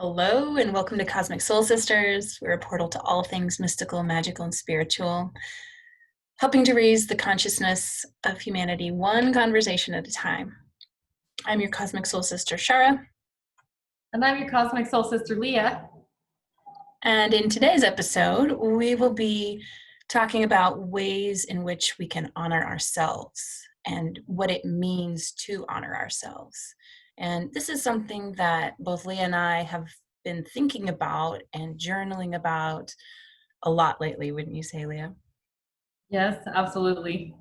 Hello, and welcome to Cosmic Soul Sisters. We're a portal to all things mystical, magical, and spiritual, helping to raise the consciousness of humanity one conversation at a time. I'm your Cosmic Soul Sister, Shara. And I'm your Cosmic Soul Sister, Leah. And in today's episode, we will be talking about ways in which we can honor ourselves and what it means to honor ourselves. And this is something that both Leah and I have been thinking about and journaling about a lot lately, wouldn't you say, Leah? Yes, absolutely.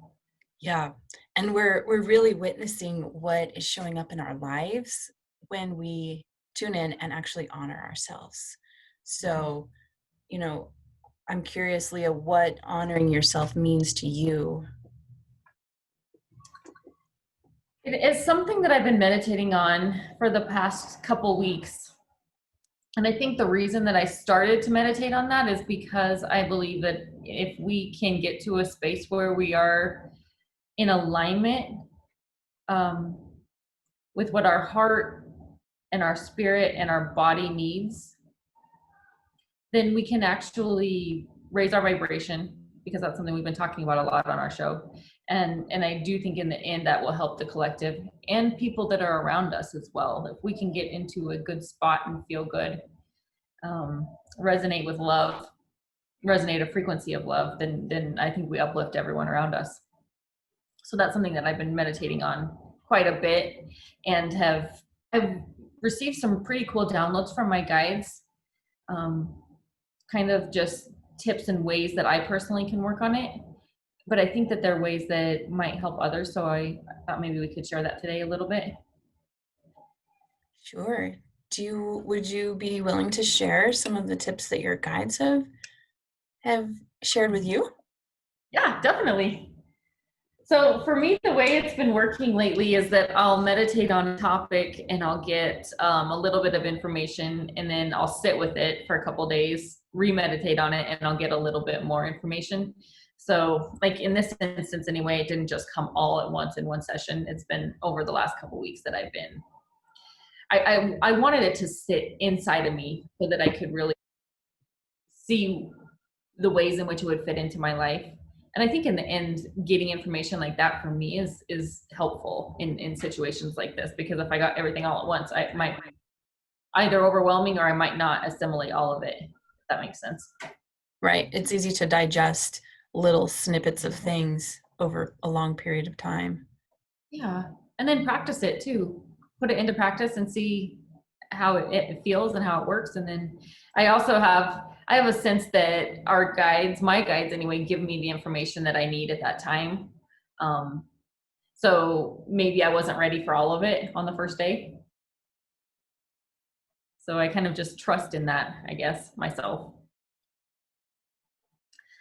Yeah. And we're really witnessing what is showing up in our lives when we tune in and actually honor ourselves. So, I'm curious, Leah, what honoring yourself means to you. It is something that I've been meditating on for the past couple weeks. And I think the reason that I started to meditate on that is because I believe that if we can get to a space where we are in alignment with what our heart and our spirit and our body needs, then we can actually raise our vibration, because that's something we've been talking about a lot on our show. And I do think in the end that will help the collective and people that are around us as well. If we can get into a good spot and feel good, resonate with love, resonate a frequency of love, then I think we uplift everyone around us. So that's something that I've been meditating on quite a bit, and I've received some pretty cool downloads from my guides. Kind of just tips and ways that I personally can work on it. But I think that there are ways that might help others. So I thought maybe we could share that today a little bit. Sure. Would you be willing to share some of the tips that your guides have shared with you? Yeah, definitely. So for me, the way it's been working lately is that I'll meditate on a topic and I'll get a little bit of information, and then I'll sit with it for a couple days, remeditate on it, and I'll get a little bit more information. So like in this instance anyway, it didn't just come all at once in one session. It's been over the last couple weeks that I wanted it to sit inside of me so that I could really see the ways in which it would fit into my life. And I think in the end, getting information like that for me is helpful in situations like this, because if I got everything all at once, I might either overwhelming, or I might not assimilate all of it, if that makes sense. Right. It's easy to digest little snippets of things over a long period of time. Yeah. And then practice it too. Put it into practice and see how it feels and how it works. And then I have a sense that our guides, my guides anyway, give me the information that I need at that time. So maybe I wasn't ready for all of it on the first day. So I kind of just trust in that, I guess, myself.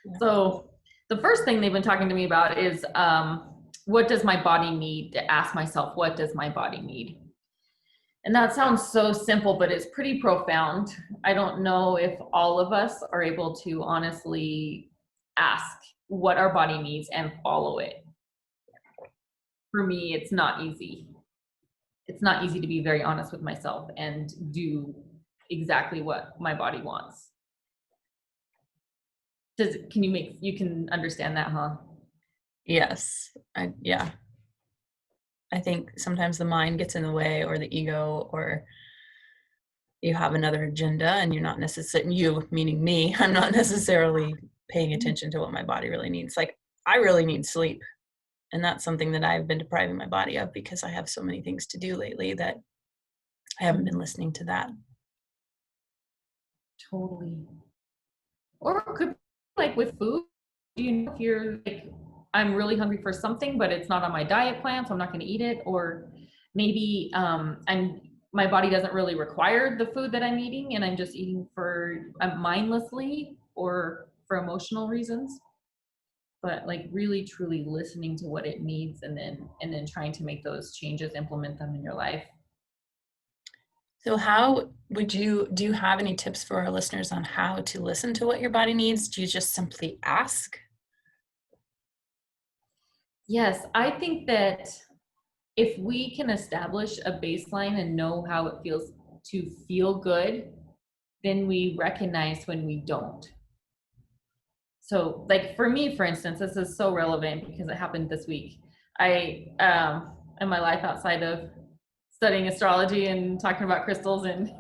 Yeah. So the first thing they've been talking to me about is what does my body need? To ask myself, what does my body need? And that sounds so simple, but it's pretty profound. I don't know if all of us are able to honestly ask what our body needs and follow it. For me, it's not easy. It's not easy to be very honest with myself and do exactly what my body wants. You can understand that, huh? Yes. Yeah. I think sometimes the mind gets in the way, or the ego, or you have another agenda, and you're not necessarily, you meaning me, I'm not necessarily paying attention to what my body really needs. Like, I really need sleep. And that's something that I've been depriving my body of because I have so many things to do lately that I haven't been listening to that. Totally. Or it could be like with food. Do you know if you're like, I'm really hungry for something, but it's not on my diet plan, so I'm not going to eat it? Or maybe my body doesn't really require the food that I'm eating, and I'm just eating for mindlessly or for emotional reasons. But like really truly listening to what it needs, and then trying to make those changes, implement them in your life. So do you have any tips for our listeners on how to listen to what your body needs? Do you just simply ask? Yes, I think that if we can establish a baseline and know how it feels to feel good than we recognize when we don't. So like for me, for instance, this is so relevant because it happened this week. I, in my life outside of studying astrology and talking about crystals and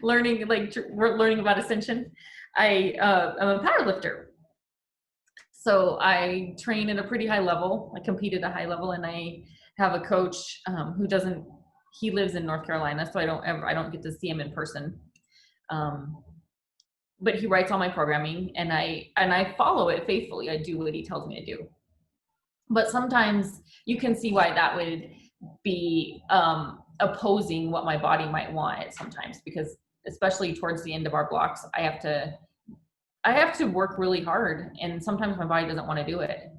learning, we're learning about ascension, I'm a power lifter. So I train at a pretty high level. I compete at a high level, and I have a coach who doesn't, he lives in North Carolina, so I don't get to see him in person. But he writes all my programming, and I follow it faithfully. I do what he tells me to do. But sometimes you can see why that would be opposing what my body might want sometimes, because especially towards the end of our blocks, I have to work really hard, and sometimes my body doesn't want to do it.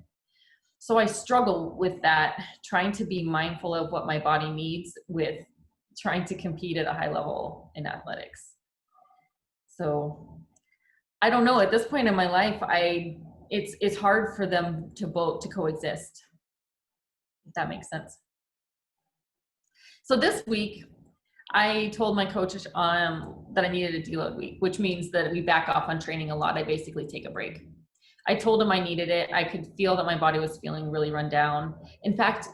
So I struggle with that, trying to be mindful of what my body needs with trying to compete at a high level in athletics. So I don't know, at this point in my life, it's hard for them to both to coexist, if that makes sense. So this week, I told my coach that I needed a deload week, which means that we back off on training a lot. I basically take a break. I told him I needed it. I could feel that my body was feeling really run down. In fact,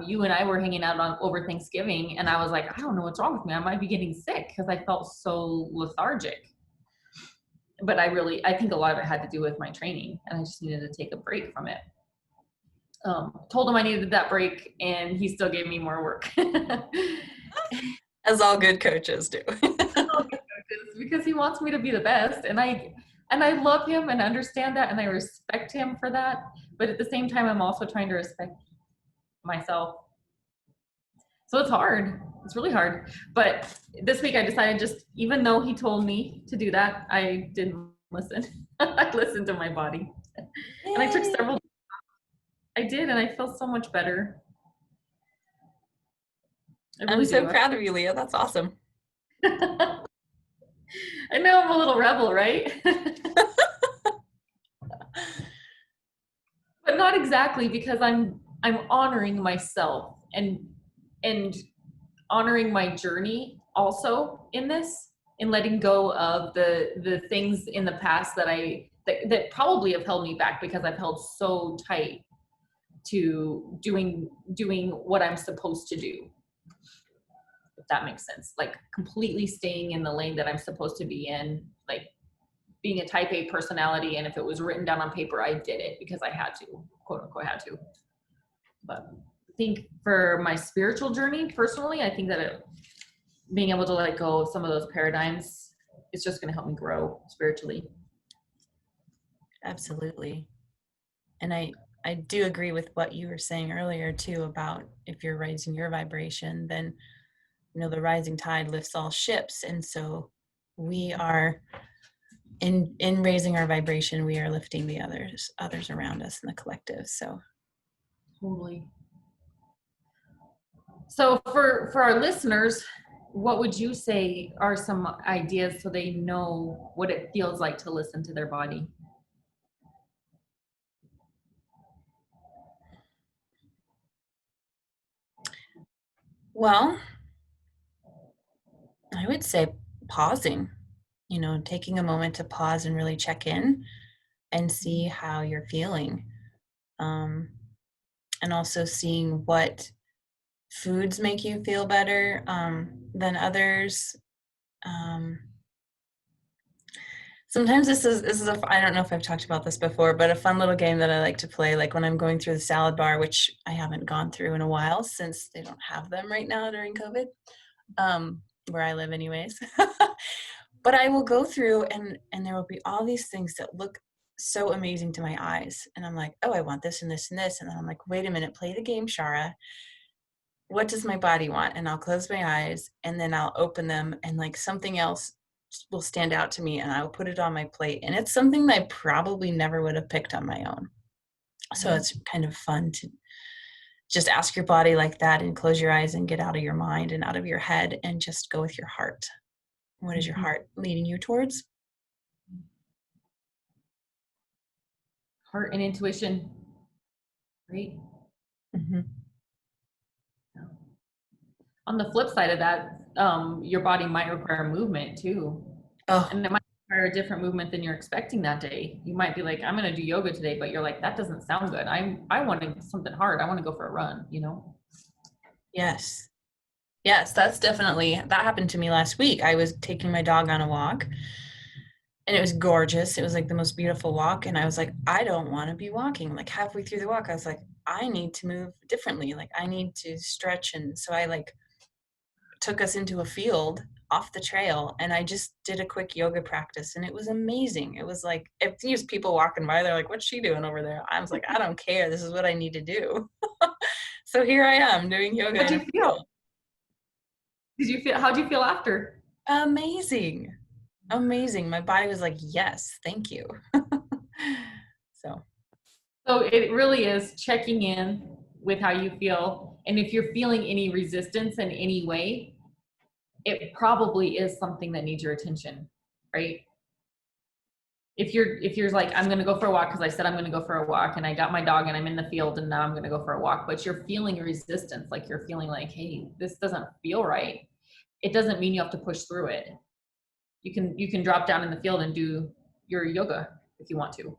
you and I were hanging out over Thanksgiving, and I was like, I don't know what's wrong with me. I might be getting sick because I felt so lethargic. But I think a lot of it had to do with my training, and I just needed to take a break from it. Told him I needed that break, and he still gave me more work. As all good coaches do. Because he wants me to be the best, and I love him and understand that, and I respect him for that. But at the same time, I'm also trying to respect myself. So it's hard. It's really hard. But this week I decided, just even though he told me to do that, I didn't listen. I listened to my body. Yay. And I took several. I did, and I feel so much better. I'm so proud of you, Leah. That's awesome. I know I'm a little rebel, right? But not exactly, because I'm honoring myself and honoring my journey also in this, in letting go of the things in the past that probably have held me back, because I've held so tight to doing what I'm supposed to do, if that makes sense. Like completely staying in the lane that I'm supposed to be in, like being a type A personality, and if it was written down on paper, I did it because I had to, quote unquote had to. But I think for my spiritual journey personally, I think that being able to let go of some of those paradigms is just going to help me grow spiritually. Absolutely. And I do agree with what you were saying earlier too, about if you're raising your vibration, then the rising tide lifts all ships. And so we are in raising our vibration, we are lifting the others around us in the collective. So totally. So for our listeners, what would you say are some ideas so they know what it feels like to listen to their body? Well, I would say pausing, taking a moment to pause and really check in and see how you're feeling. And also seeing what foods make you feel better than others. Sometimes this is I don't know if I've talked about this before, but a fun little game that I like to play, like when I'm going through the salad bar, which I haven't gone through in a while since they don't have them right now during COVID, where I live anyways. But I will go through and there will be all these things that look so amazing to my eyes. And I'm like, oh, I want this and this and this. And then I'm like, wait a minute, play the game, Shara. What does my body want? And I'll close my eyes and then I'll open them, and like something else will stand out to me and I'll put it on my plate. And it's something that I probably never would have picked on my own. So it's kind of fun to just ask your body like that and close your eyes and get out of your mind and out of your head and just go with your heart. What is your heart leading you towards? Heart and intuition, right? Mm-hmm. On the flip side of that, your body might require movement too. Oh, And it might require a different movement than you're expecting that day. You might be like, I'm going to do yoga today, but you're like, that doesn't sound good. I want something hard. I want to go for a run, you know? yes. Yes, that's definitely, that happened to me last week. I was taking my dog on a walk and it was gorgeous. It was like the most beautiful walk. And I was like, I don't want to be walking. Like halfway through the walk, I was like, I need to move differently. Like I need to stretch. And so I like took us into a field off the trail and I just did a quick yoga practice and it was amazing. It was like, if these people walking by, they're like, what's she doing over there? I was like, I don't care. This is what I need to do. So here I am doing yoga. How'd you feel? How'd you feel after? Amazing. Amazing. My body was like, yes, thank you. So So it really is checking in with how you feel. And if you're feeling any resistance in any way, it probably is something that needs your attention, right? If you're like, I'm going to go for a walk because I said I'm going to go for a walk and I got my dog and I'm in the field and now I'm going to go for a walk, but you're feeling resistance, like you're feeling like, hey, this doesn't feel right. It doesn't mean you have to push through it. You can drop down in the field and do your yoga if you want to,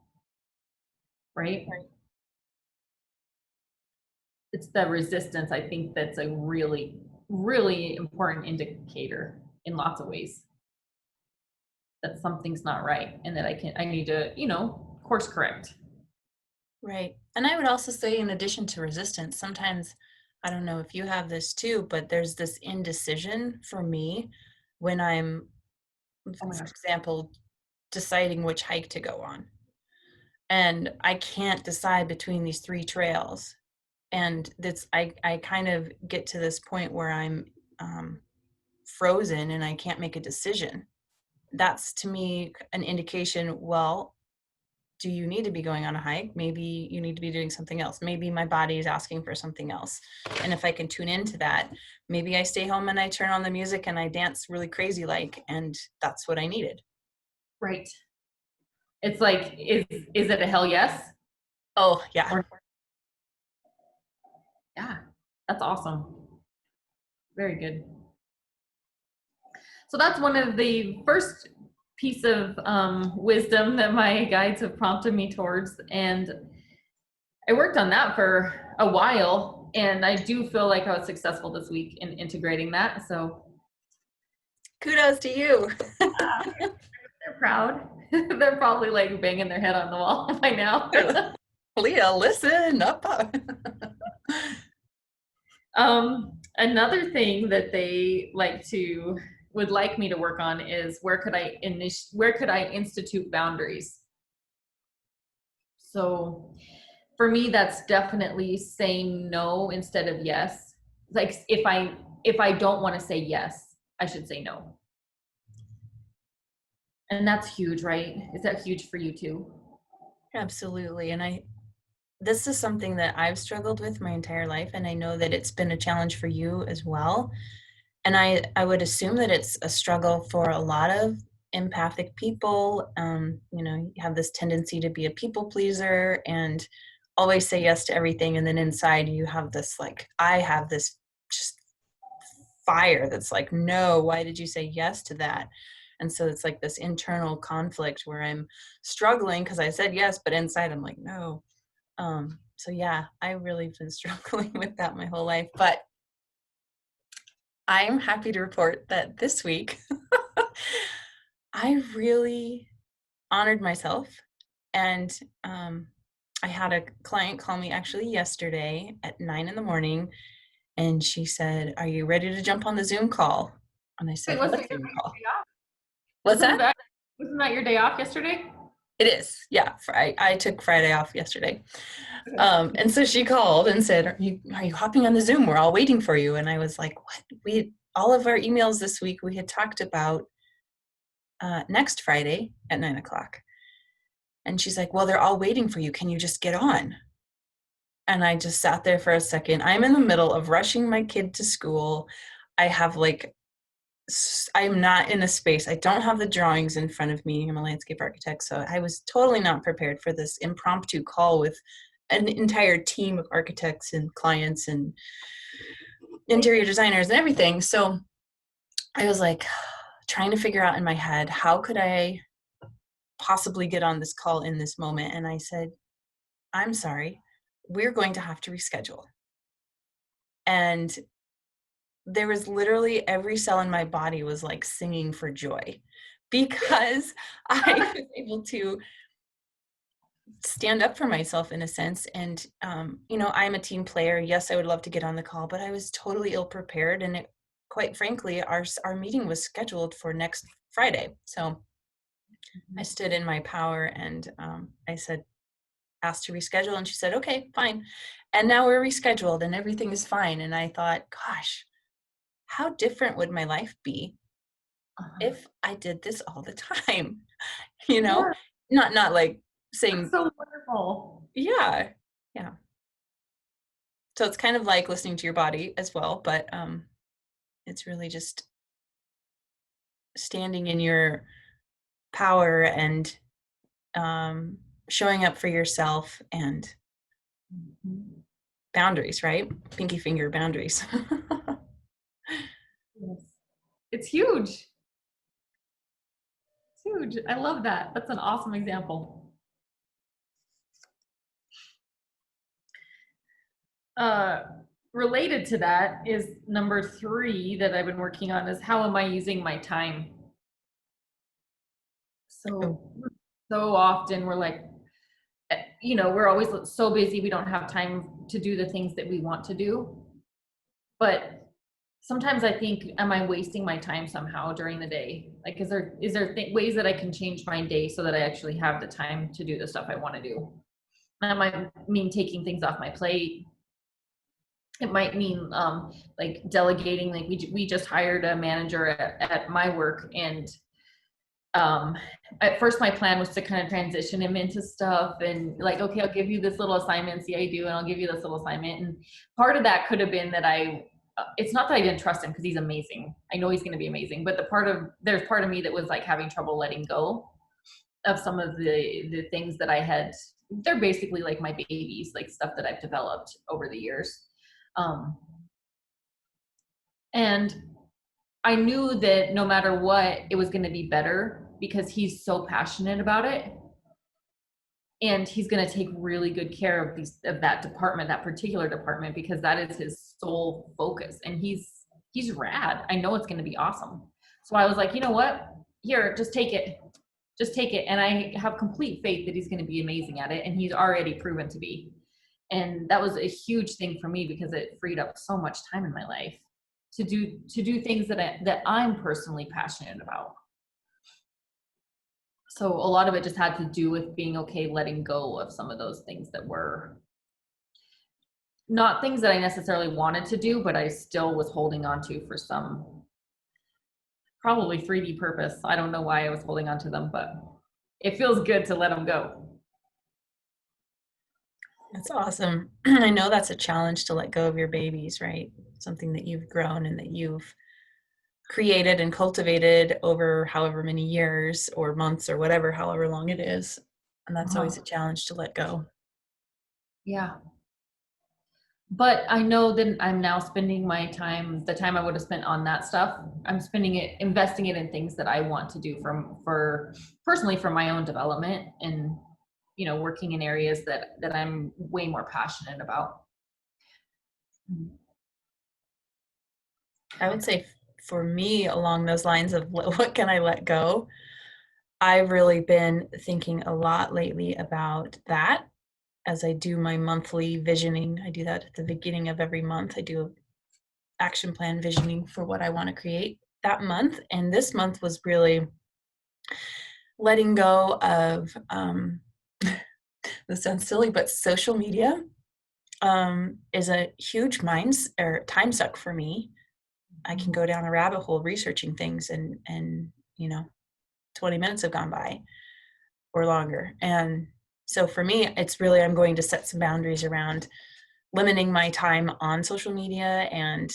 right? It's the resistance, I think, that's a really, really important indicator in lots of ways that something's not right and that I need to, course correct. right. And I would also say, in addition to resistance, sometimes, I don't know if you have this too, but there's this indecision for me when I'm, Oh my for gosh. example, deciding which hike to go on. And I can't decide between these three trails. And that's, I kind of get to this point where I'm frozen and I can't make a decision. That's to me an indication, well, do you need to be going on a hike? Maybe you need to be doing something else. Maybe my body is asking for something else. And if I can tune into that, maybe I stay home and I turn on the music and I dance really crazy like, and that's what I needed. Right. It's like, is it a hell yes? Oh, yeah. Or, yeah, that's awesome. Very good. So that's one of the first piece of wisdom that my guides have prompted me towards. And I worked on that for a while, and I do feel like I was successful this week in integrating that. So Kudos to you. they're proud. They're probably like banging their head on the wall by now. Leah, listen up. Another thing that they would like me to work on is where could I institute boundaries? So for me, that's definitely saying no instead of yes. Like if I don't want to say yes, I should say no. And that's huge, right? Is that huge for you too? Absolutely. And this is something that I've struggled with my entire life. And I know that it's been a challenge for you as well. And I would assume that it's a struggle for a lot of empathic people. You have this tendency to be a people pleaser and always say yes to everything. And then inside you have this, like, I have this just fire that's like, no, why did you say yes to that? And so it's like this internal conflict where I'm struggling because I said yes, but inside I'm like, no. So yeah, I really been struggling with that my whole life, but I'm happy to report that this week I really honored myself. And I had a client call me actually yesterday at 9 a.m. and she said, "Are you ready to jump on the Zoom call?" And I said, Wait, "What Zoom call?" What's that? Wasn't that your day off yesterday? It is. Yeah. I took Friday off yesterday. And so she called and said, are you hopping on the Zoom? We're all waiting for you. And I was like, what? All of our emails this week, we had talked about next Friday at 9 o'clock. And she's like, well, they're all waiting for you. Can you just get on? And I just sat there for a second. I'm in the middle of rushing my kid to school. I'm not in a space. I don't have the drawings in front of me. I'm a landscape architect. So I was totally not prepared for this impromptu call with an entire team of architects and clients. And interior designers and everything. So I was like trying to figure out in my head, how could I possibly get on this call in this moment? And I said, I'm sorry, we're going to have to reschedule. And there was literally every cell in my body was like singing for joy because I was able to stand up for myself in a sense. And, I'm a team player. Yes, I would love to get on the call, but I was totally ill prepared. And quite frankly, our meeting was scheduled for next Friday. So I stood in my power and I said, asked to reschedule, and she said, okay, fine. And now we're rescheduled and everything is fine. And I thought, gosh, how different would my life be if I did this all the time? Yeah, Not like that's saying, so wonderful. yeah, yeah. So it's kind of like listening to your body as well, but it's really just standing in your power and showing up for yourself and boundaries, right? Pinky finger boundaries. Yes. It's huge. It's huge. I love that. That's an awesome example. Related to that is number 3 that I've been working on is how am I using my time? So often we're like, we're always so busy, we don't have time to do the things that we want to do. But sometimes I think, am I wasting my time somehow during the day? Like, is there ways that I can change my day so that I actually have the time to do the stuff I want to do? That might mean taking things off my plate. It might mean like delegating. Like we just hired a manager at my work, and at first my plan was to kind of transition him into stuff and like, okay, I'll give you this little assignment, see how you do, and I'll give you this little assignment. And part of that could have been that it's not that I didn't trust him, because he's amazing. I know he's going to be amazing, but there's part of me that was like having trouble letting go of some of the things that I had. They're basically like my babies, like stuff that I've developed over the years. And I knew that no matter what, it was going to be better because he's so passionate about it. And he's going to take really good care of that department, that particular department, because that is his sole focus. And he's rad. I know it's going to be awesome. So I was like, you know what? Here, just take it. Just take it. And I have complete faith that he's going to be amazing at it. And he's already proven to be. And that was a huge thing for me because it freed up so much time in my life to do things that I'm personally passionate about. So a lot of it just had to do with being okay letting go of some of those things that were not things that I necessarily wanted to do, but I still was holding on to for some probably 3D purpose. I don't know why I was holding on to them, but it feels good to let them go. That's awesome. I know that's a challenge to let go of your babies, right? Something that you've grown and that you've created and cultivated over however many years or months or whatever, however long it is. And that's always a challenge to let go. Yeah. But I know that I'm now spending my time, the time I would have spent on that stuff, I'm spending it, investing it in things that I want to do for personally for my own development and, working in areas that I'm way more passionate about. I would say for me, along those lines of what can I let go, I've really been thinking a lot lately about that as I do my monthly visioning. I do that at the beginning of every month. I do action plan visioning for what I want to create that month. And this month was really letting go of, this sounds silly, but social media is a huge time suck for me. I can go down a rabbit hole researching things and 20 minutes have gone by or longer. And so for me, it's really, I'm going to set some boundaries around limiting my time on social media and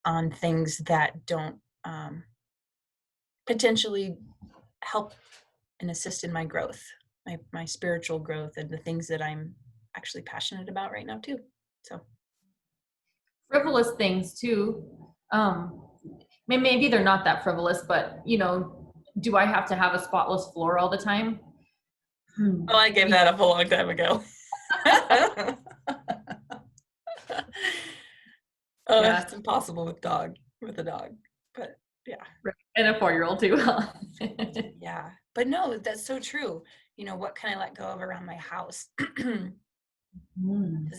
on things that don't potentially help and assist in my growth, my spiritual growth and the things that I'm actually passionate about right now too. So frivolous things too. Maybe they're not that frivolous, but you know, do I have to have a spotless floor all the time? Oh, I gave that up a long time ago. Oh, Yeah, it's impossible with a dog. But yeah. and a 4-year-old too. Yeah. But no, that's so true. You know, what can I let go of around my house? Does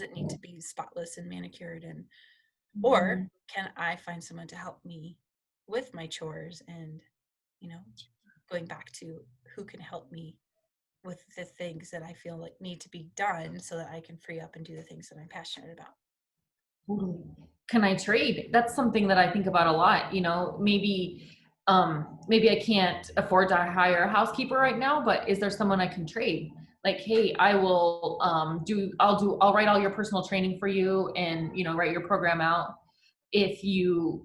it need to be spotless and manicured or can I find someone to help me with my chores and, you know, going back to who can help me with the things that I feel like need to be done so that I can free up and do the things that I'm passionate about. Totally. Can I trade? That's something that I think about a lot. You know, maybe I can't afford to hire a housekeeper right now, but is there someone I can trade? Like, hey, I'll write all your personal training for you and, you know, write your program out if you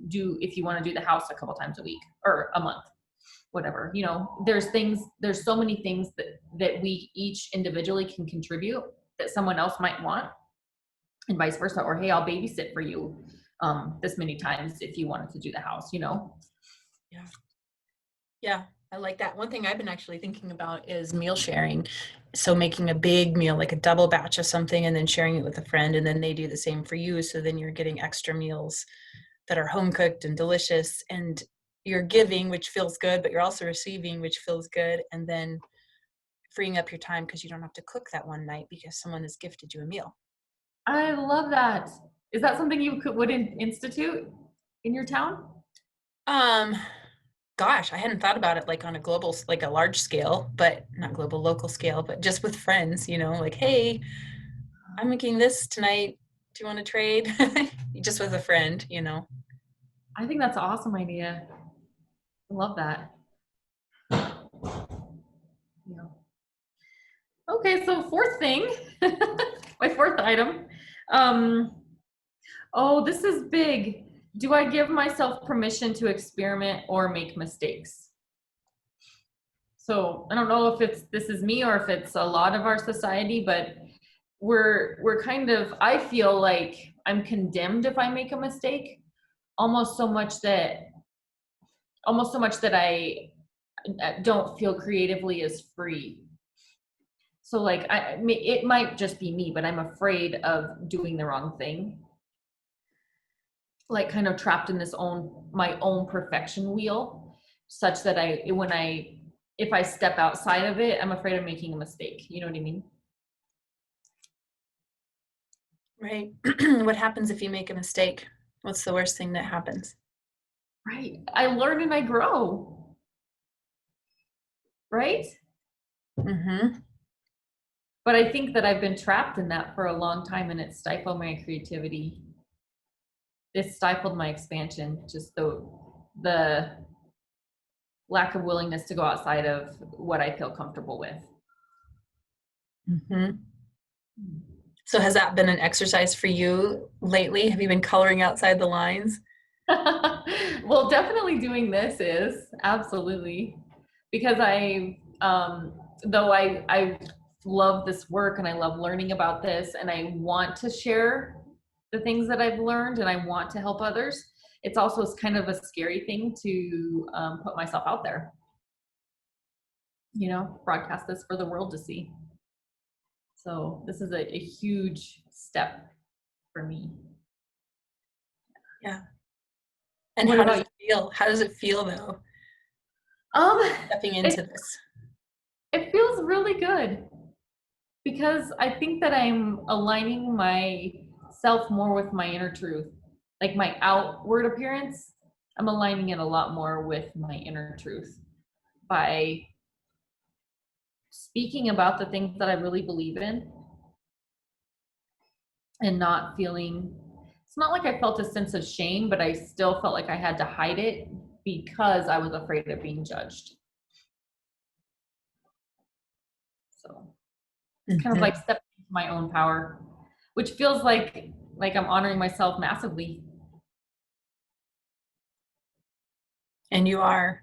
want to do the house a couple times a week or a month, whatever. You know, there's so many things that we each individually can contribute that someone else might want, and vice versa. Or, hey, I'll babysit for you this many times if you wanted to do the house, you know? Yeah. Yeah, I like that. One thing I've been actually thinking about is meal sharing. So making a big meal, like a double batch of something, and then sharing it with a friend, and then they do the same for you. So then you're getting extra meals that are home cooked and delicious, and you're giving, which feels good, but you're also receiving, which feels good, and then freeing up your time because you don't have to cook that one night because someone has gifted you a meal. I love that. Is that something you would institute in your town? Um, Gosh, I hadn't thought about it like on a global, like a large scale, but not global, local scale, but just with friends, you know, like, hey, I'm making this tonight. Do you want to trade? Just with a friend, you know. I think that's an awesome idea. I love that. Yeah. Okay, so fourth thing, my fourth item. Oh, this is big. Do I give myself permission to experiment or make mistakes? So I don't know if this is me or if it's a lot of our society, but we're kind of, I feel like I'm condemned if I make a mistake, almost so much that I don't feel creatively as free. So like it might just be me, but I'm afraid of doing the wrong thing. Like kind of trapped in my own perfection wheel, such that if I step outside of it, I'm afraid of making a mistake. You know what I mean? Right. What happens if you make a mistake? What's the worst thing that happens? Right. I learn and I grow. Right. Mm-hmm. But I think that I've been trapped in that for a long time, and it stifled my creativity. It stifled my expansion, just the lack of willingness to go outside of what I feel comfortable with. Mm-hmm. So has that been an exercise for you lately? Have you been coloring outside the lines? Well, definitely doing this is absolutely, because I love this work and I love learning about this and I want to share the things that I've learned and I want to help others. It's also kind of a scary thing to put myself out there, you know, broadcast this for the world to see. So this is a huge step for me. Yeah. And What how does about it feel? How does it feel though, you? stepping It into this? it feels really good because I think that I'm aligning myself more with my inner truth. Like my outward appearance, I'm aligning it a lot more with my inner truth by speaking about the things that I really believe in and not feeling, it's not like I felt a sense of shame, but I still felt like I had to hide it because I was afraid of being judged. So it's kind of like stepping into my own power, which feels like I'm honoring myself massively. And you are.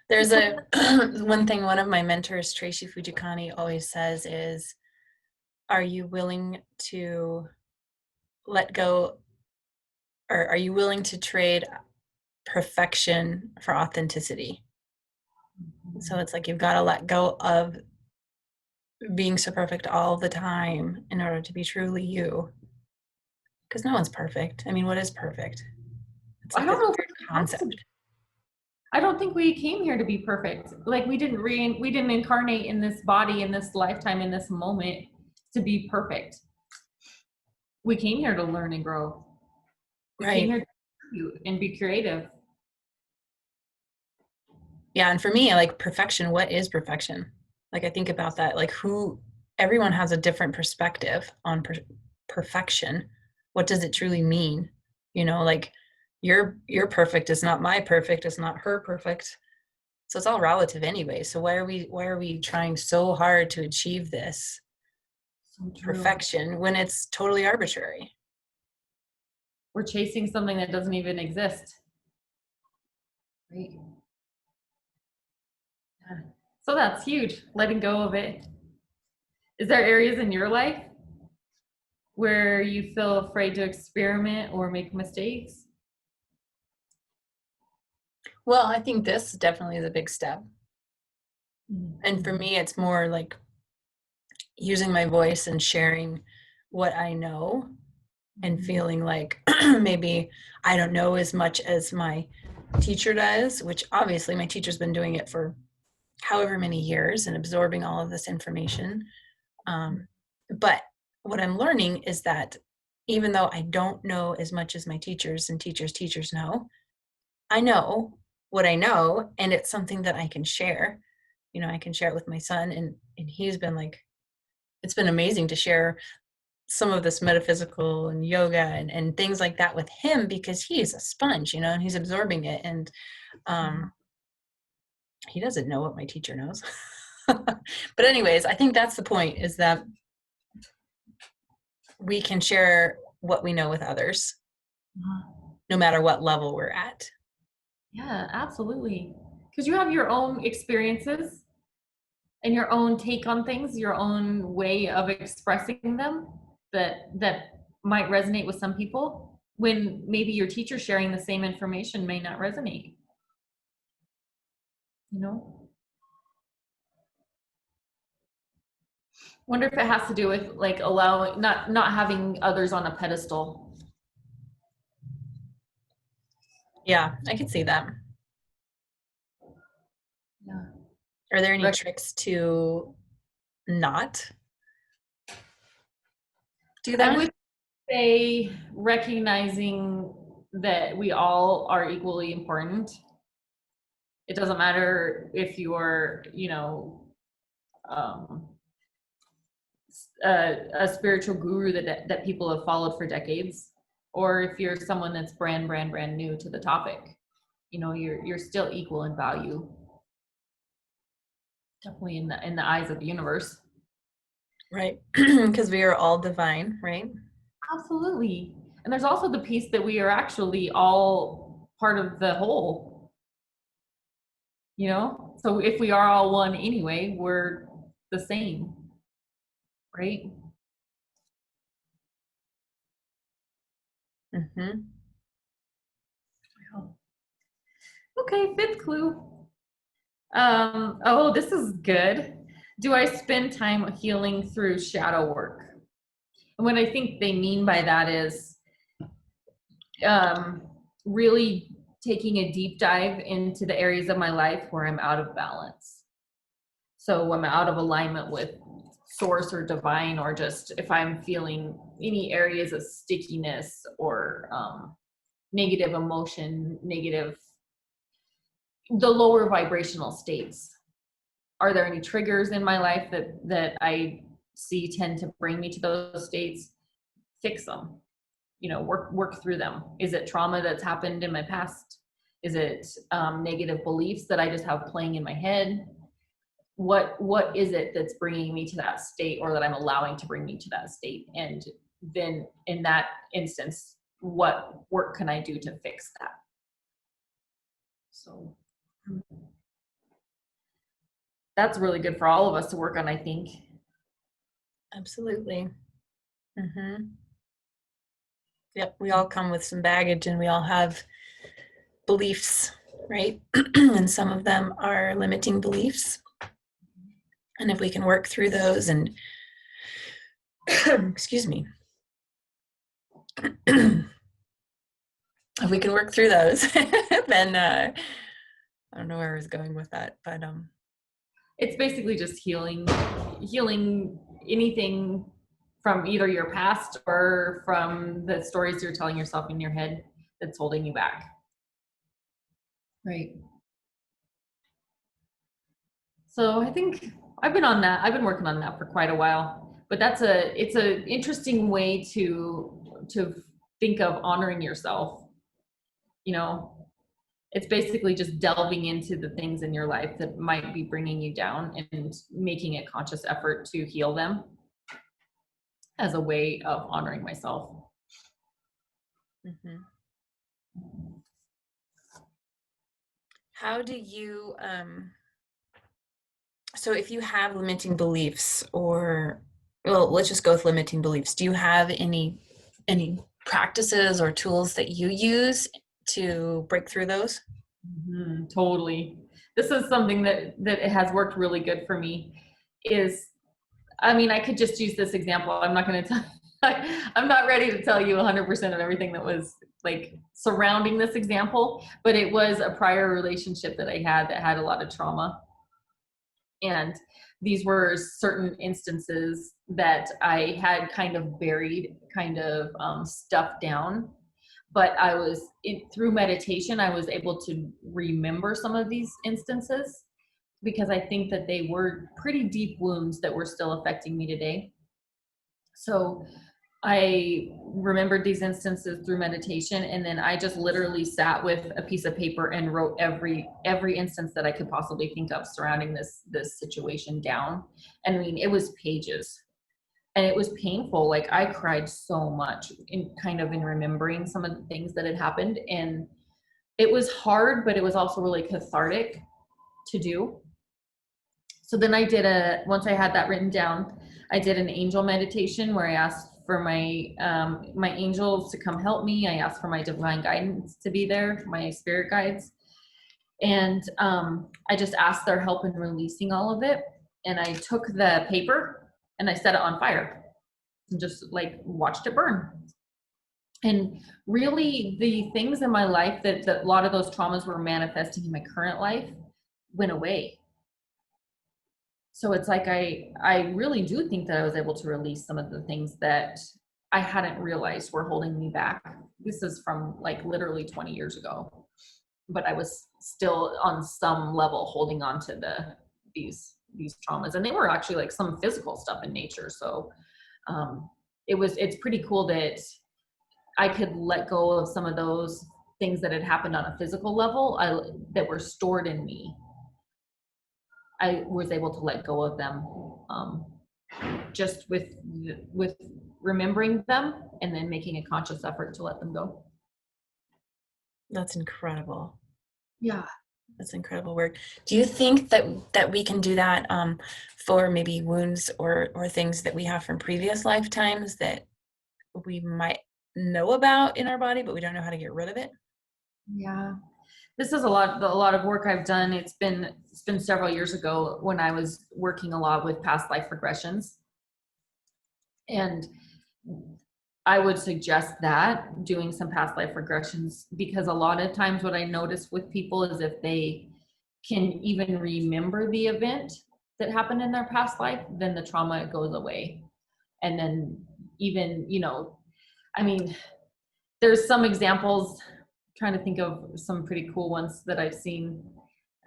There's a one thing one of my mentors, Tracy Fujikani, always says is, are you willing to let go are you willing to trade perfection for authenticity? So it's like you've got to let go of being so perfect all the time in order to be truly you. Because no one's perfect. I mean, what is perfect? It's I like don't this know if weird it wants to concept. be. I don't think we came here to be perfect. Like we didn't incarnate in this body, in this lifetime, in this moment to be perfect. We came here to learn and grow. We came Right. here to contribute and be creative. Yeah. And for me, like perfection, what is perfection? Like I think about that, like everyone has a different perspective on perfection. What does it truly mean? You know, like your perfect is not my perfect, is not her perfect. So it's all relative anyway. So why are we trying so hard to achieve this So true. perfection when it's totally arbitrary? We're chasing something that doesn't even exist. Right. Yeah. So that's huge. Letting go of it. Is there areas in your life where you feel afraid to experiment or make mistakes? Well, I think this definitely is a big step. And for me, it's more like using my voice and sharing what I know and feeling like maybe I don't know as much as my teacher does, which obviously my teacher's been doing it for however many years and absorbing all of this information. But what I'm learning is that even though I don't know as much as my teachers and teachers know, I know what I know, and it's something that I can share. You know, I can share it with my son, and he's been like, it's been amazing to share some of this metaphysical and yoga and things like that with him because he's a sponge, you know, and he's absorbing it. And he doesn't know what my teacher knows. But anyways, I think that's the point, is that we can share what we know with others, no matter what level we're at. Yeah, absolutely. Because you have your own experiences and your own take on things, your own way of expressing them that might resonate with some people when maybe your teacher sharing the same information may not resonate. You know? Wonder if it has to do with like allowing not having others on a pedestal. Yeah, I can see that. Yeah. Are there any tricks to not do I that? would say recognizing that we all are equally important. It doesn't matter if you're, um, a spiritual guru that people have followed for decades, or if you're someone that's brand new to the topic. You know, you're still equal in value. Definitely in the eyes of the universe. Right. Because we are all divine, right? Absolutely. And there's also the piece that we are actually all part of the whole, you know? So if we are all one anyway, we're the same, right? Mm-hmm. Okay, fifth clue. Oh, this is good. Do I spend time healing through shadow work? And what I think they mean by that is really taking a deep dive into the areas of my life where I'm out of balance. So I'm out of alignment with source or divine, or just if I'm feeling any areas of stickiness or negative emotion, the lower vibrational states. Are there any triggers in my life that I see tend to bring me to those states? Fix them. You know, work through them. Is it trauma that's happened in my past? Is it negative beliefs that I just have playing in my head? What is it that's bringing me to that state, or that I'm allowing to bring me to that state? And then in that instance, what work can I do to fix that? So that's really good for all of us to work on, I think. Absolutely. Mm-hmm. Yep, we all come with some baggage and we all have beliefs, right? And some of them are limiting beliefs. And if we can work through those and, excuse me, if we can work through those, then I don't know where I was going with that, but It's basically just healing anything from either your past or from the stories you're telling yourself in your head that's holding you back. Right. So I think I've been on that. I've been working on that for quite a while. But it's a interesting way to think of honoring yourself. You know, it's basically just delving into the things in your life that might be bringing you down and making a conscious effort to heal them as a way of honoring myself. mm-hmm. How do you so if you have limiting beliefs, or well, let's just go with limiting beliefs, do you have any practices or tools that you use to break through those? Mm-hmm, totally. This is something that has worked really good for me. Is, I mean, I could just use this example. I'm not going to tell. I'm not ready to tell you 100% of everything that was like surrounding this example, but it was a prior relationship that I had that had a lot of trauma. And these were certain instances that I had kind of buried, kind of stuffed down. But through meditation, I was able to remember some of these instances because I think that they were pretty deep wounds that were still affecting me today. So I remembered these instances through meditation, and then I just literally sat with a piece of paper and wrote every instance that I could possibly think of surrounding this situation down. I mean, it was pages, and it was painful. Like, I cried so much in remembering some of the things that had happened, and it was hard, but it was also really cathartic to do. So then once I had that written down, I did an angel meditation where I asked for my angels to come help me. I asked for my divine guidance to be there, my spirit guides. And I just asked their help in releasing all of it. And I took the paper and I set it on fire and just like watched it burn. And really, the things in my life that a lot of those traumas were manifesting in my current life went away. So it's like I really do think that I was able to release some of the things that I hadn't realized were holding me back. This is from like literally 20 years ago, but I was still on some level holding on to these traumas, and they were actually like some physical stuff in nature. So it's pretty cool that I could let go of some of those things that had happened on a physical level that were stored in me. I was able to let go of them just with remembering them and then making a conscious effort to let them go. That's incredible. Yeah. That's incredible work. Do you think that we can do that for maybe wounds or things that we have from previous lifetimes that we might know about in our body, but we don't know how to get rid of it? Yeah. This is a lot of work I've done. It's been several years ago when I was working a lot with past life regressions. And I would suggest that doing some past life regressions, because a lot of times what I notice with people is if they can even remember the event that happened in their past life, then the trauma goes away. And then even, I mean, there's some examples, trying to think of some pretty cool ones that I've seen.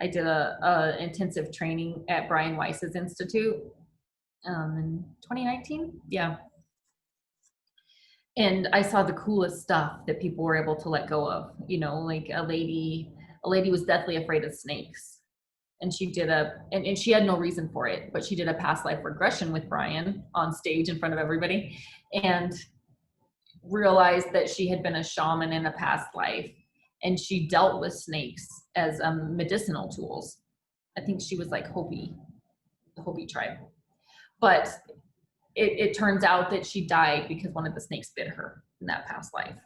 I did a intensive training at Brian Weiss's institute in 2019. Yeah. And I saw the coolest stuff that people were able to let go of. Like a lady was deathly afraid of snakes. And she did and she had no reason for it, but she did a past life regression with Brian on stage in front of everybody, and realized that she had been a shaman in a past life, and she dealt with snakes as medicinal tools. I think she was like the Hopi tribe. But it turns out that she died because one of the snakes bit her. in that past life.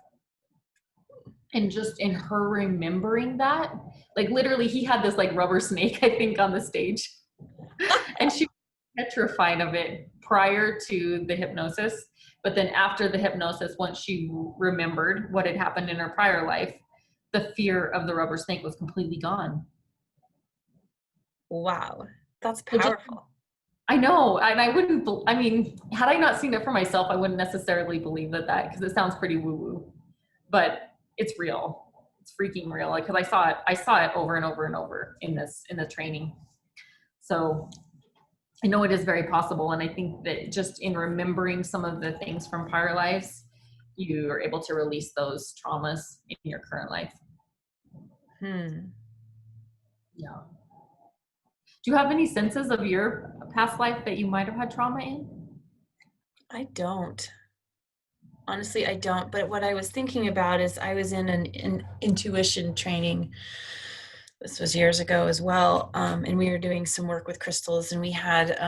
And just in her remembering that, like literally he had this like rubber snake, I think, on the stage. And she was petrified of it prior to the hypnosis. But then after the hypnosis, once she remembered what had happened in her prior life, the fear of the rubber snake was completely gone. Wow, that's So just, powerful. I know, and I wouldn't, I mean, had I not seen it for myself, I wouldn't necessarily believe that because it sounds pretty woo-woo, but it's real. It's freaking real. Like, cause I saw it over and over and over in the training. So I know it is very possible. And I think that just in remembering some of the things from prior lives, you are able to release those traumas in your current life. Yeah. Do you have any senses of your past life that you might have had trauma in? I don't. Honestly, I don't. But what I was thinking about is I was in an intuition training. This was years ago as well. And we were doing some work with crystals, and we had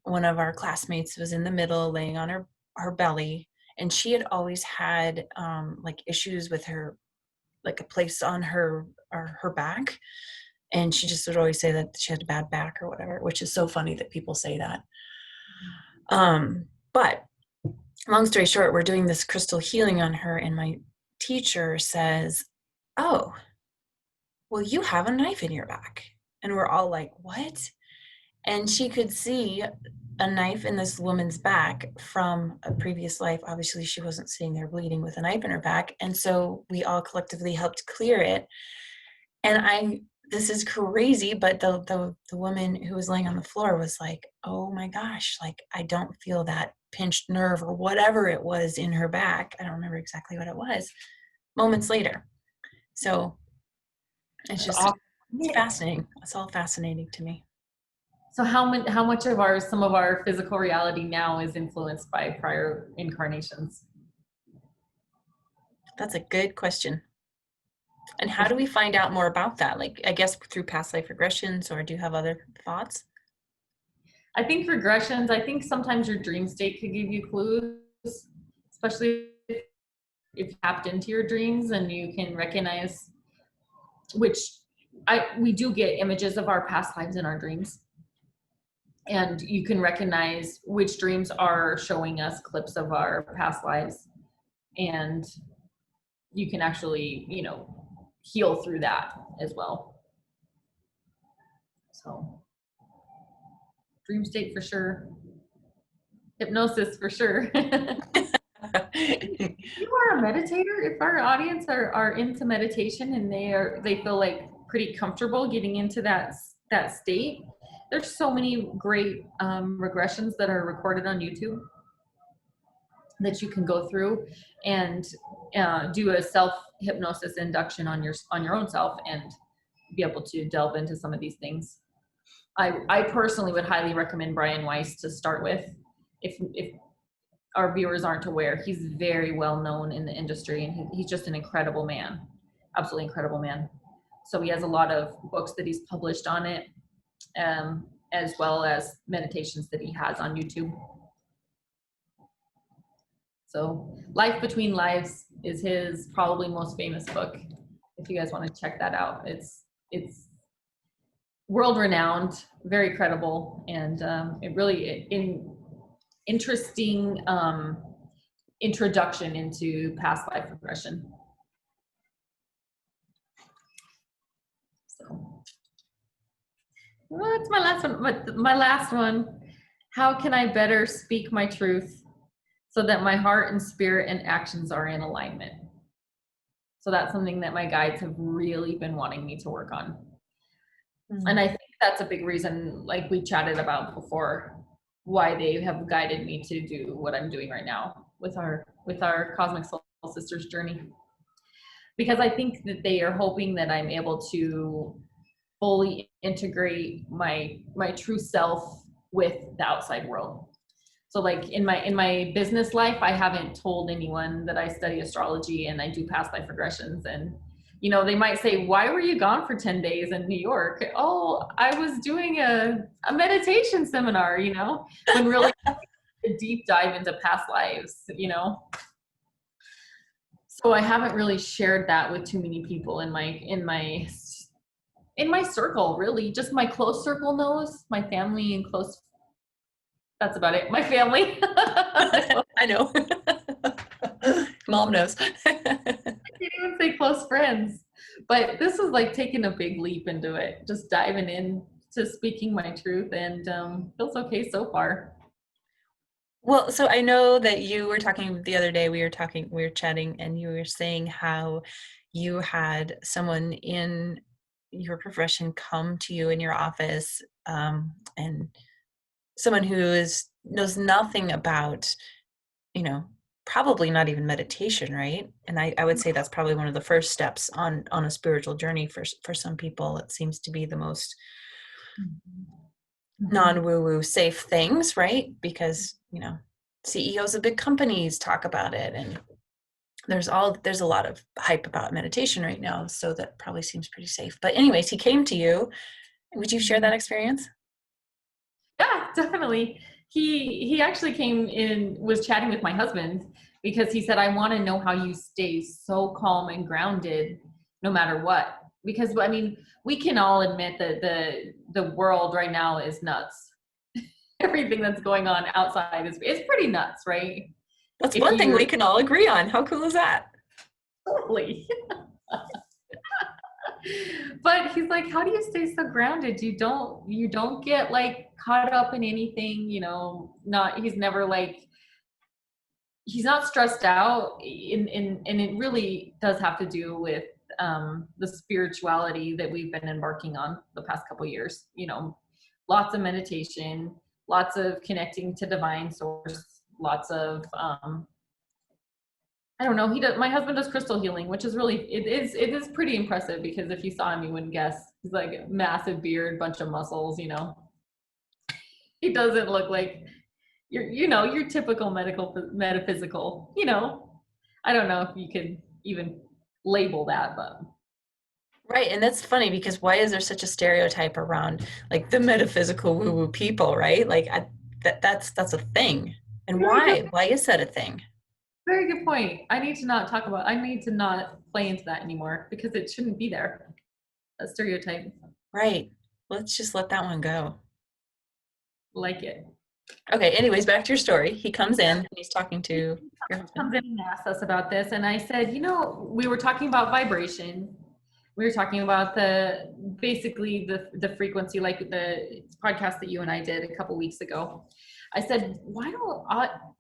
one of our classmates was in the middle laying on her belly, and she had always had like issues with her, like a place on her back. And she just would always say that she had a bad back or whatever, which is so funny that people say that. But long story short, we're doing this crystal healing on her, and my teacher says, "Oh, well, you have a knife in your back." And we're all like, "What?" And she could see a knife in this woman's back from a previous life. Obviously, she wasn't sitting there bleeding with a knife in her back. And so we all collectively helped clear it. And this is crazy, but the woman who was laying on the floor was like, "Oh my gosh, like I don't feel that pinched nerve or whatever it was in her back." I don't remember exactly what it was. Moments later. So it's just it's fascinating. It's all fascinating to me. So how much of some of our physical reality now is influenced by prior incarnations? That's a good question. And how do we find out more about that? Like, I guess through past life regressions, or do you have other thoughts? I think regressions, I think sometimes your dream state could give you clues, especially if you tapped into your dreams and you can recognize we do get images of our past lives in our dreams. And you can recognize which dreams are showing us clips of our past lives. And you can actually, heal through that as well. So dream state for sure. Hypnosis for sure. You are a meditator. If our audience are into meditation and they feel like pretty comfortable getting into that state, there's so many great regressions that are recorded on YouTube that you can go through and do a self hypnosis induction on your own self and be able to delve into some of these things. I personally would highly recommend Brian Weiss to start with. If our viewers aren't aware, he's very well known in the industry, and he's just an incredible man, absolutely incredible man. So he has a lot of books that he's published on it, as well as meditations that he has on YouTube. So Life Between Lives is his probably most famous book. If you guys want to check that out, it's world renowned, very credible, and it really interesting introduction into past life regression. So what's my last one? My last one, how can I better speak my truth so that my heart and spirit and actions are in alignment? So that's something that my guides have really been wanting me to work on. And I think that's a big reason, like we chatted about before, why they have guided me to do what I'm doing right now with our Cosmic Soul Sisters journey. Because I think that they are hoping that I'm able to fully integrate my true self with the outside world. So like in my business life, I haven't told anyone that I study astrology and I do past life regressions. And they might say, "Why were you gone for 10 days in New York?" "Oh, I was doing a meditation seminar," when really a deep dive into past lives, So I haven't really shared that with too many people in my circle, really. Just my close circle knows, my family and close. That's about it. My family. I know. Mom knows. I can't even say close friends, but this is like taking a big leap into it, just diving in to speaking my truth, and feels okay so far. Well, so I know that you were talking the other day, we were chatting, and you were saying how you had someone in your profession come to you in your office, and someone who knows nothing about, probably not even meditation, right? And I would say that's probably one of the first steps on a spiritual journey for some people. It seems to be the most non-woo-woo safe things, right? Because, CEOs of big companies talk about it, and there's a lot of hype about meditation right now, so that probably seems pretty safe. But anyways, he came to you. Would you share that experience? Yeah, definitely. He actually came in, was chatting with my husband because he said, I want to know how you stay so calm and grounded no matter what. Because I mean, we can all admit that the world right now is nuts. Everything that's going on outside is pretty nuts, right? That's If one thing you're we can all agree on. How cool is that? totally. But he's like, how do you stay so grounded? You don't get like caught up in anything, not he's never like he's not stressed out and it really does have to do with the spirituality that we've been embarking on the past couple years, lots of meditation, lots of connecting to divine source, lots of I don't know. My husband does crystal healing, which is really, it is pretty impressive because if you saw him, you wouldn't guess. He's like massive beard, bunch of muscles, He doesn't look like your typical metaphysical, I don't know if you could even label that, but. Right, and that's funny because why is there such a stereotype around like the metaphysical woo-woo people, right? Like that's a thing. And Very good, why? Why is that a thing? very good point. I need to not play into that anymore because it shouldn't be there. A stereotype. Right. Let's just let that one go. Like it. Okay, anyways, back to your story. He comes in and he's talking to your Comes husband. in and asks us about this, and I said, we were talking about vibration. We were talking about basically the frequency, like the podcast that you and I did a couple weeks ago. I said, why don't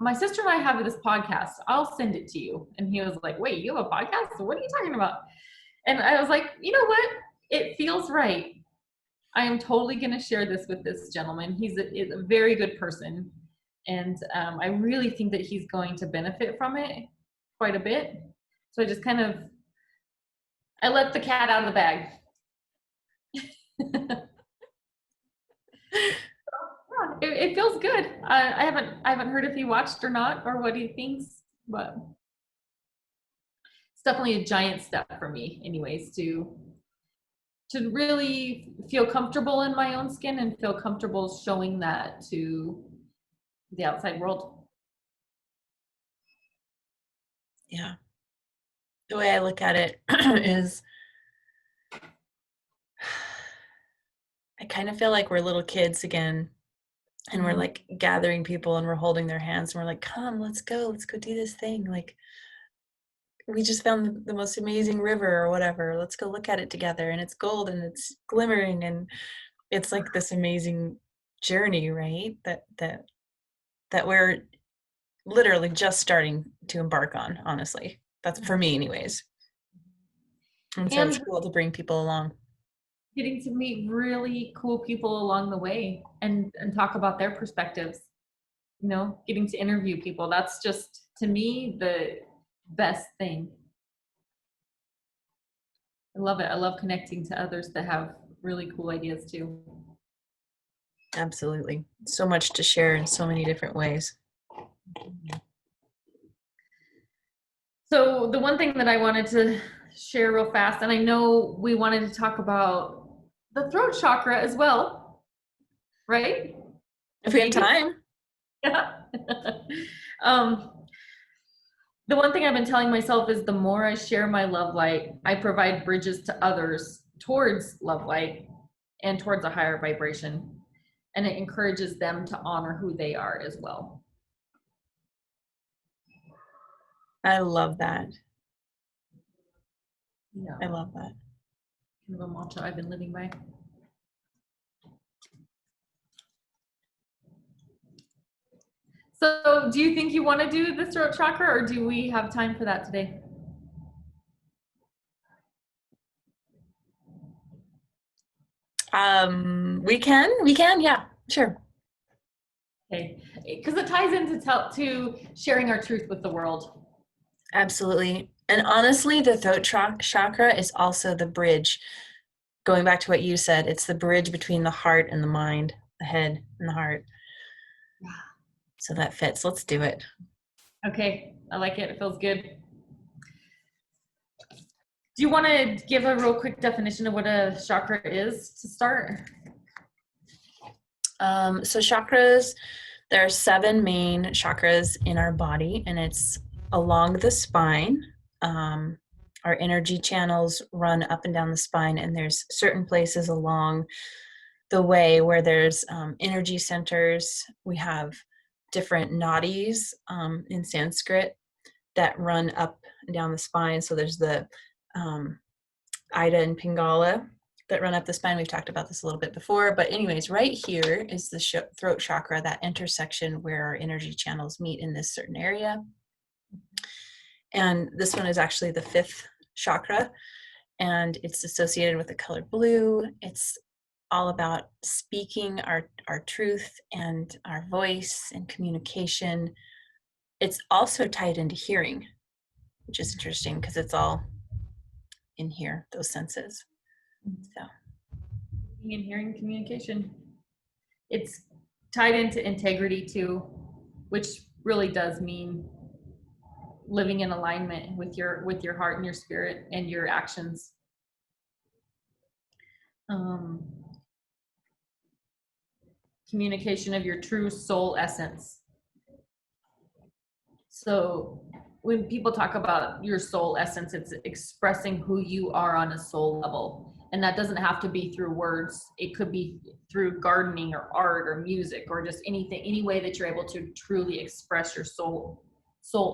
my sister and I have this podcast? I'll send it to you. And he was like, wait, you have a podcast? What are you talking about? And I was like, you know what? It feels right. I am totally going to share this with this gentleman. He's a very good person. And I really think that he's going to benefit from it quite a bit. So I just I let the cat out of the bag. Yeah, it feels good. I haven't heard if he watched or not or what he thinks, but it's definitely a giant step for me, anyways, to really feel comfortable in my own skin and feel comfortable showing that to the outside world. Yeah. The way I look at it is I kind of feel like we're little kids again, and we're like gathering people and we're holding their hands and we're like, come, let's go do this thing. Like, we just found the most amazing river or whatever. Let's go look at it together. And it's gold and it's glimmering and it's like this amazing journey, right? That we're literally just starting to embark on, honestly. That's for me anyways. And so it's And cool to bring people along. getting to meet really cool people along the way and talk about their perspectives, getting to interview people. That's just, to me, the best thing. I love it. I love connecting to others that have really cool ideas too. Absolutely. So much to share in so many different ways. So the one thing that I wanted to share real fast, and I know we wanted to talk about the throat chakra as well, right? If we have time. Yeah. um, The one thing I've been telling myself is the more I share my love light, I provide bridges to others towards love light and towards a higher vibration. And it encourages them to honor who they are as well. I love that. Yeah. I love that. Kind of a mantra I've been living by. So do you think you want to do the throat chakra, or do we have time for that today? We can, yeah, sure. Okay, because it ties into to sharing our truth with the world. Absolutely. And honestly, the throat chakra is also the bridge. Going back to what you said, it's the bridge between the heart and the mind, the head and the heart. Yeah. So that fits. Let's do it. Okay, I like it. It feels good. Do you want to give a real quick definition of what a chakra is to start? So chakras, there are 7 main chakras in our body, and it's along the spine. Our energy channels run up and down the spine, and there's certain places along the way where there's energy centers. We have different nadis in Sanskrit that run up and down the spine. So there's the Ida and Pingala that run up the spine. We've talked about this a little bit before, but anyways, right here is the throat chakra, that intersection where our energy channels meet in this certain area. And this one is actually the 5th chakra, and it's associated with the color blue. It's all about speaking our truth and our voice and communication. It's also tied into hearing, which is interesting because it's all in here, those senses. So Speaking and hearing, communication. It's tied into integrity too, which really does mean living in alignment with your heart and your spirit and your actions. Communication of your true soul essence. So when people talk about your soul essence, it's expressing who you are on a soul level. And that doesn't have to be through words. It could be through gardening or art or music or just anything, any way that you're able to truly express your soul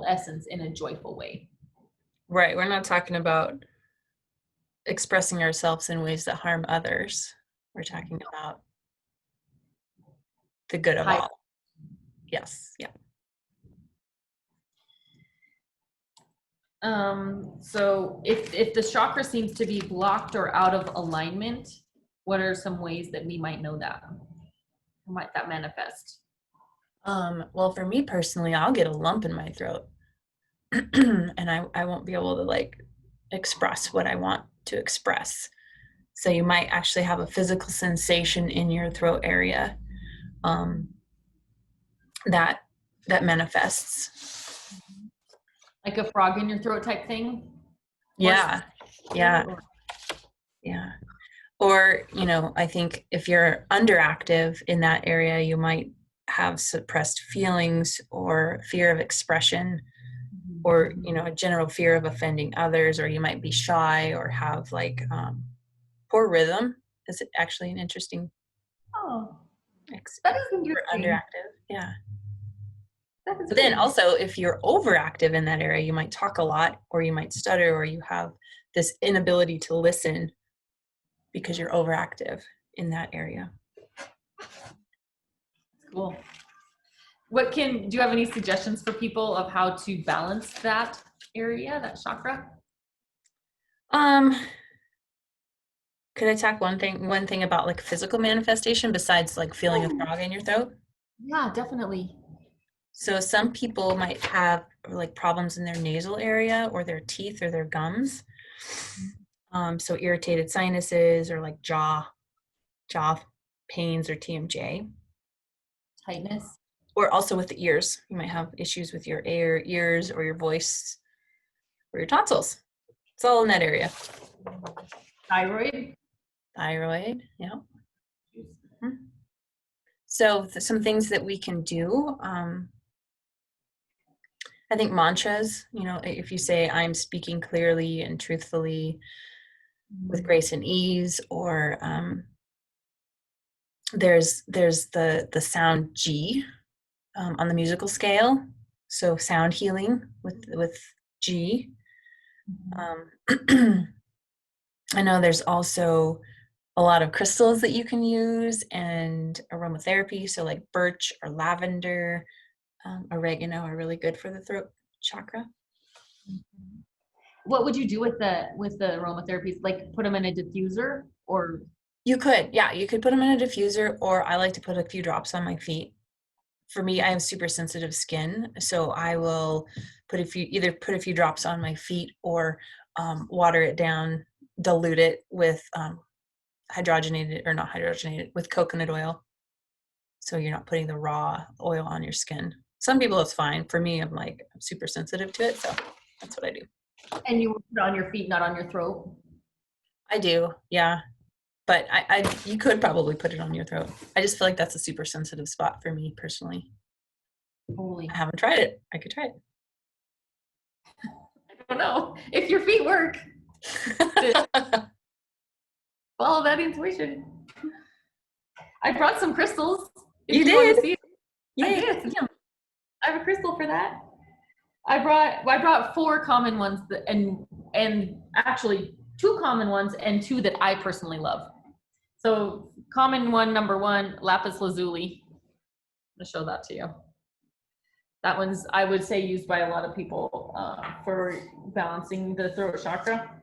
essence in a joyful way. right, we're not talking about expressing ourselves in ways that harm others. We're talking about the good of all. Yes, yeah. So if the chakra seems to be blocked or out of alignment, what are some ways that we might know that? How might that manifest? Well, for me personally, I'll get a lump in my throat and I won't be able to like express what I want to express. So you might actually have a physical sensation in your throat area that manifests. Like a frog in your throat type thing? Yeah, yeah, yeah. Or, you know, I think if you're underactive in that area, you might have suppressed feelings or fear of expression, or, you know, a general fear of offending others, or you might be shy or have like poor rhythm is actually an interesting That is interesting. underactive. Yeah. But then also if you're overactive in that area, you might talk a lot, or you might stutter, or you have this inability to listen because you're overactive in that area. Cool. Do you have any suggestions for people of how to balance that area, that chakra? Could I talk one thing about like physical manifestation besides like feeling a frog in your throat? Yeah, definitely. So some people might have like problems in their nasal area or their teeth or their gums. So irritated sinuses or like jaw pains or TMJ. Tightness. Or also with the ears. You might have issues with your ears or your voice or your tonsils. It's all in that area. Thyroid, yeah. Mm-hmm. So some things that we can do. I think mantras, if you say, I'm speaking clearly and truthfully with grace and ease, or there's the sound G on the musical scale. So sound healing with G. I know there's also a lot of crystals that you can use, and aromatherapy. So like birch or lavender, oregano are really good for the throat chakra. What would you do with the aromatherapies? Like put them in a diffuser, or? You could put them in a diffuser, or I like to put a few drops on my feet. For me, I have super sensitive skin, so I will put a few drops on my feet, or water it down, dilute it with with coconut oil. So you're not putting the raw oil on your skin. Some people it's fine. For me, I'm super sensitive to it, so that's what I do. And you put it on your feet, not on your throat? I do, yeah. But you could probably put it on your throat. I just feel like that's a super sensitive spot for me personally. Totally. I haven't tried it. I could try it. I don't know if your feet work. Follow that intuition. I brought some crystals. You did? Want to see it. Yeah. I did. I have a crystal for that. I brought 4 common ones and actually 2 common ones and 2 that I personally love. So common one, number 1, Lapis Lazuli. I'm gonna show that to you. That one's, I would say, used by a lot of people for balancing the throat chakra.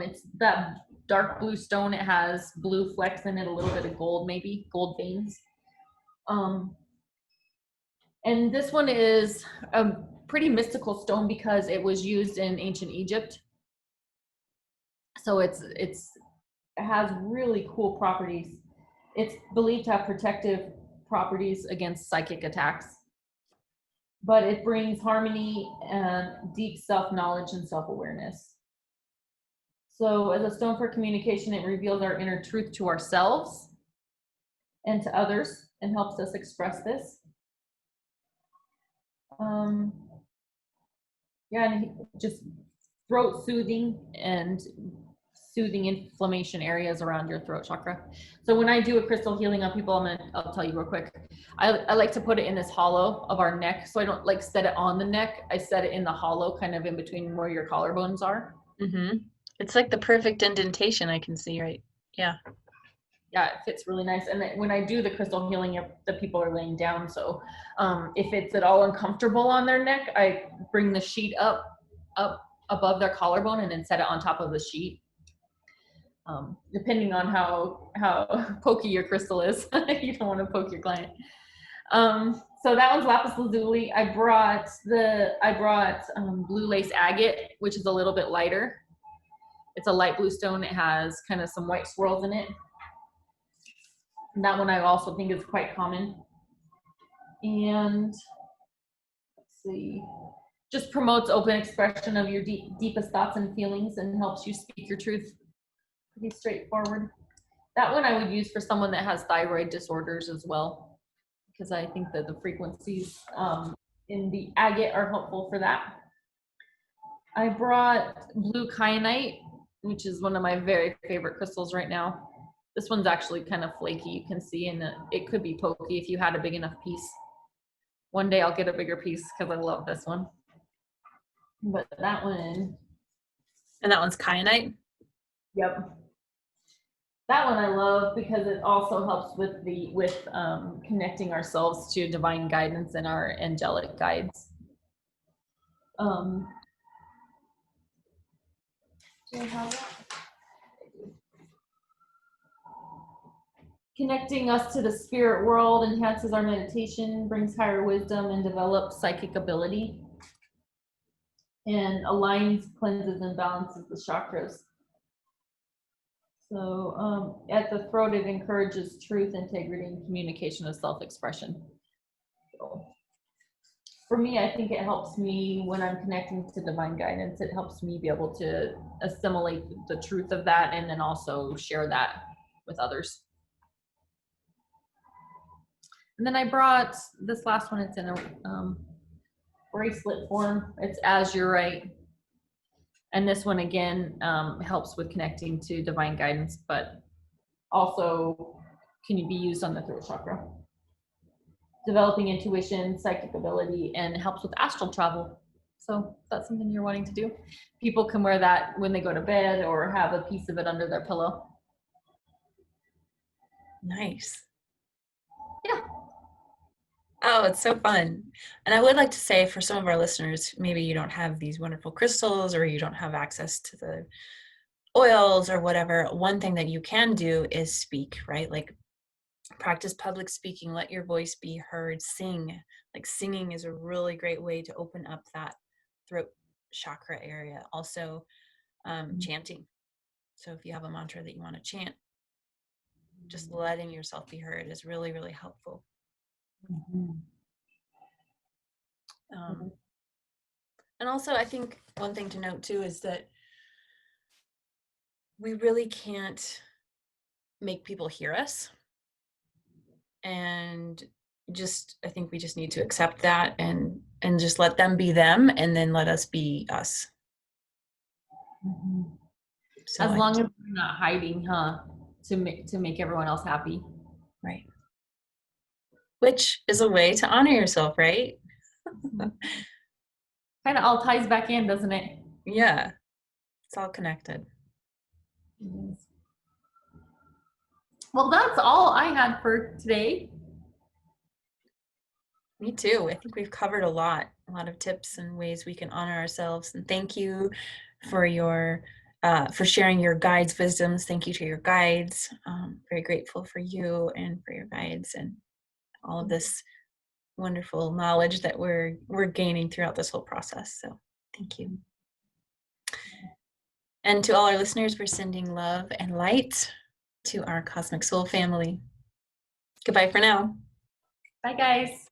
It's that dark blue stone. It has blue flecks in it, a little bit of gold, maybe gold veins. And this one is a pretty mystical stone because it was used in ancient Egypt. So it has really cool properties. It's believed to have protective properties against psychic attacks, but it brings harmony and deep self-knowledge and self-awareness. So as a stone for communication, it reveals our inner truth to ourselves and to others and helps us express this. And just throat soothing and soothing inflammation areas around your throat chakra. So when I do a crystal healing on people, I'll tell you real quick. I like to put it in this hollow of our neck. So I don't like set it on the neck. I set it in the hollow, kind of in between where your collarbones are. Mm-hmm. It's like the perfect indentation I can see, right? Yeah. Yeah, it fits really nice. And when I do the crystal healing, the people are laying down. So if it's at all uncomfortable on their neck, I bring the sheet up above their collarbone and then set it on top of the sheet. Depending on how pokey your crystal is. You don't want to poke your client. So that one's Lapis Lazuli. I brought blue lace agate, which is a little bit lighter. It's a light blue stone. It has kind of some white swirls in it. And that one I also think is quite common. And let's see, just promotes open expression of your deepest thoughts and feelings and helps you speak your truth. Pretty straightforward. That one I would use for someone that has thyroid disorders as well, because I think that the frequencies in the agate are helpful for that. I brought blue kyanite, which is one of my very favorite crystals right now. This one's actually kind of flaky, you can see, and it could be pokey if you had a big enough piece. One day I'll get a bigger piece because I love this one. But that one. And that one's kyanite? Yep. That one I love because it also helps with connecting ourselves to divine guidance and our angelic guides. Do I have that? Connecting us to the spirit world enhances our meditation, brings higher wisdom, and develops psychic ability, and aligns, cleanses, and balances the chakras. So at the throat, it encourages truth, integrity, and communication of self-expression. So for me, I think it helps me when I'm connecting to divine guidance. It helps me be able to assimilate the truth of that and then also share that with others. And then I brought this last one. It's in a bracelet form. It's azurite. And this one again helps with connecting to divine guidance, but also can be used on the throat chakra. Developing intuition, psychic ability, and helps with astral travel. So if that's something you're wanting to do, people can wear that when they go to bed or have a piece of it under their pillow. Nice. Yeah. Oh, it's so fun. And I would like to say for some of our listeners, maybe you don't have these wonderful crystals or you don't have access to the oils or whatever. One thing that you can do is speak, right? Like practice public speaking, let your voice be heard, sing. Like singing is a really great way to open up that throat chakra area. Also, chanting. So if you have a mantra that you want to chant, just letting yourself be heard is really, really helpful. And also, I think one thing to note too is that we really can't make people hear us. And I think we just need to accept that and just let them be them and then let us be us. So as long as we're not hiding, to make everyone else happy. Right. Which is a way to honor yourself, right? Kind of all ties back in, doesn't it? Yeah. It's all connected. Well, that's all I had for today. Me too. I think we've covered a lot of tips and ways we can honor ourselves. And thank you for your for sharing your guides' wisdoms. Thank you to your guides. Very grateful for you and for your guides and all of this wonderful knowledge that we're gaining throughout this whole process. So thank you. And to all our listeners, we're sending love and light to our Cosmic Soul family. Goodbye for now. Bye, guys.